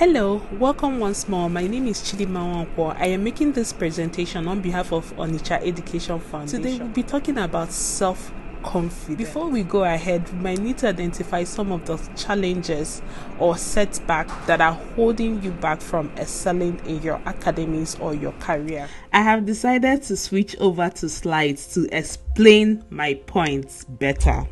Hello, welcome once more. My name is Chidinma Nwankwo. I am making this presentation on behalf of Onitsha Education Foundation. Today we'll be talking about self-confidence. Before we go ahead, we might need to identify some of the challenges or setbacks that are holding you back from excelling in your academics or your career. I have decided to switch over to slides to explain my points better.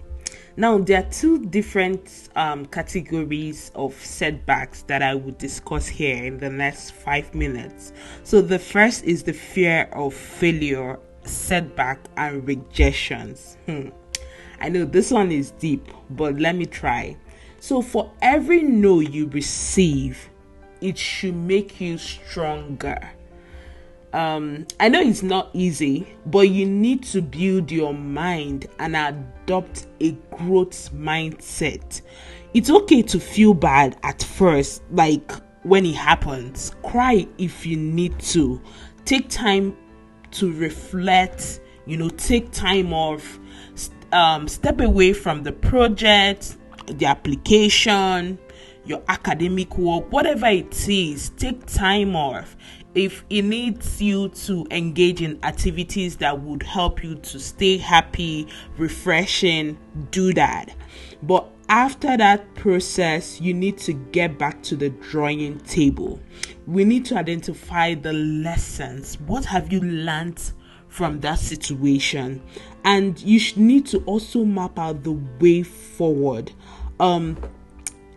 Now, there are two different categories of setbacks that I will discuss here in the next 5 minutes. So the first is the fear of failure, setback, and rejections. I know this one is deep, but let me try. So for every no you receive, it should make you stronger. I know it's not easy, but you need to build your mind and adopt a growth mindset. It's okay to feel bad at first, like when it happens. Cry if you need to. Take time to reflect, take time off, step away from the project, the application, your academic work, whatever it is, take time off. If it needs you to engage in activities that would help you to stay happy, refreshing, do that. But after that process, you need to get back to the drawing table. We need to identify the lessons. What have you learned from that situation? And you need to also map out the way forward.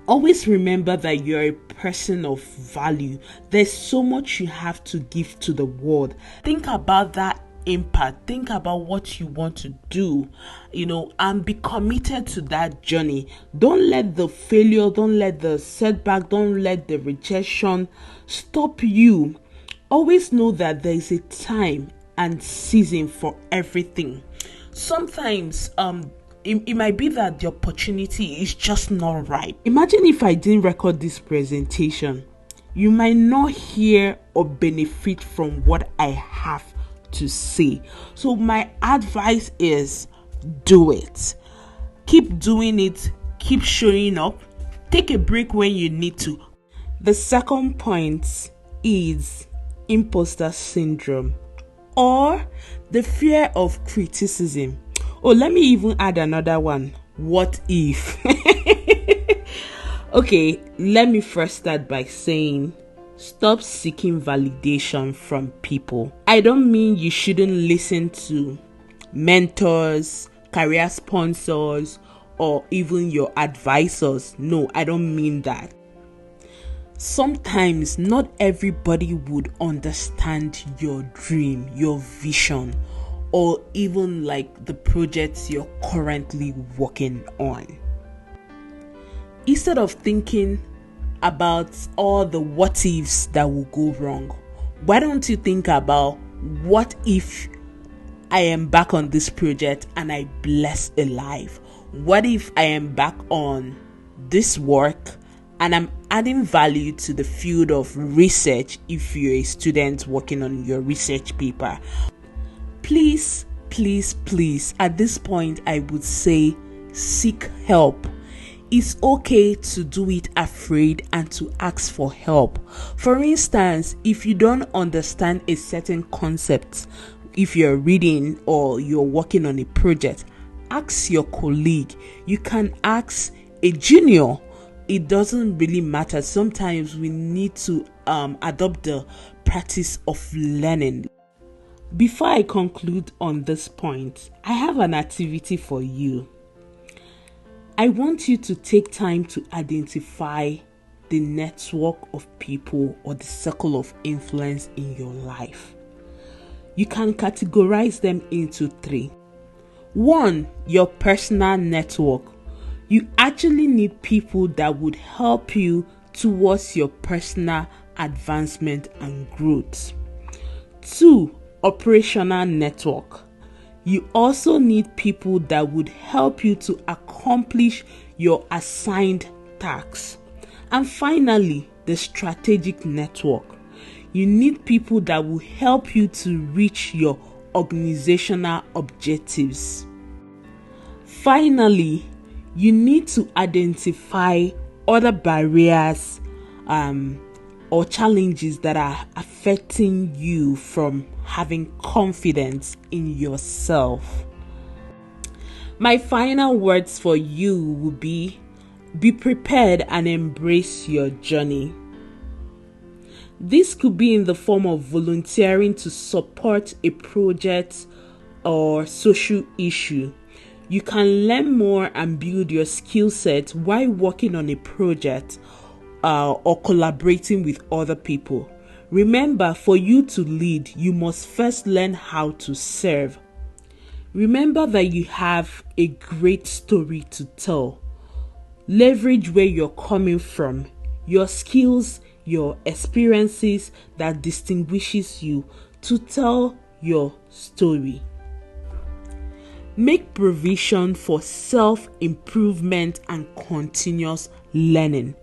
Always remember that you're a person of value. There's so much you have to give to the world. Think about that impact. Think about what you want to do, and be committed to that journey. Don't let the failure, don't let the setback, don't let the rejection stop you. Always know that there is a time and season for everything. Sometimes, it might be that the opportunity is just not right. Imagine if I didn't record this presentation. You might not hear or benefit from what I have to say. So my advice is do it. Keep doing it. Keep showing up. Take a break when you need to. The second point is imposter syndrome or the fear of criticism. Oh, let me even add another one. What if? Okay, let me first start by saying stop seeking validation from people. I don't mean you shouldn't listen to mentors, career sponsors, or even your advisors. No, I don't mean that. Sometimes not everybody would understand your dream, your vision, or even like the projects you're currently working on. Instead of thinking about all the what ifs that will go wrong, why don't you think about what if I am back on this project and I bless a life? What if I am back on this work and I'm adding value to the field of research if you're a student working on your research paper? Please, at this point, I would say seek help. It's okay to do it afraid and to ask for help. For instance, if you don't understand a certain concept, if you're reading or you're working on a project, ask your colleague. You can ask a junior. It doesn't really matter. Sometimes we need to adopt the practice of learning. Before I conclude on this point, I have an activity for you. I want you to take time to identify the network of people or the circle of influence in your life. You can categorize them into 3. 1, your personal network. You actually need people that would help you towards your personal advancement and growth. 2, operational network. You also need people that would help you to accomplish your assigned tasks. And finally, the strategic network. You need people that will help you to reach your organizational objectives. Finally, you need to identify other barriers or challenges that are affecting you from having confidence in yourself. My final words for you would be prepared and embrace your journey. This could be in the form of volunteering to support a project or social issue. You can learn more and build your skill set while working on a project or collaborating with other people. Remember, for you to lead, you must first learn how to serve. Remember that you have a great story to tell. Leverage where you're coming from, your skills, your experiences that distinguishes you to tell your story. Make provision for self-improvement and continuous learning.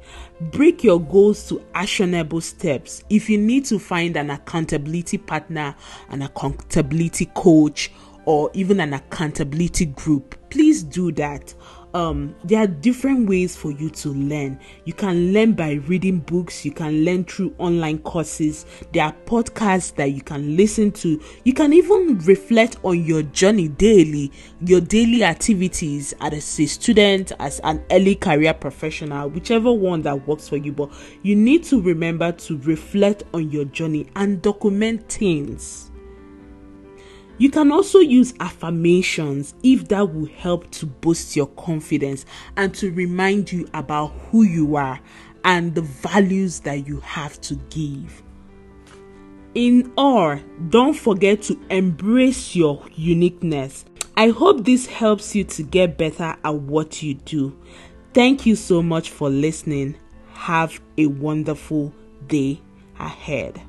Break your goals to actionable steps. If you need to find an accountability partner, an accountability coach, or even an accountability group, please do that. There are different ways for you to learn. You can learn by reading books. You can learn through online courses. There are podcasts that you can listen to. You can even reflect on your journey daily, your daily activities as a student, as an early career professional, whichever one that works for you. But you need to remember to reflect on your journey and document things. You can also use affirmations if that will help to boost your confidence and to remind you about who you are and the values that you have to give. In all, don't forget to embrace your uniqueness. I hope this helps you to get better at what you do. Thank you so much for listening. Have a wonderful day ahead.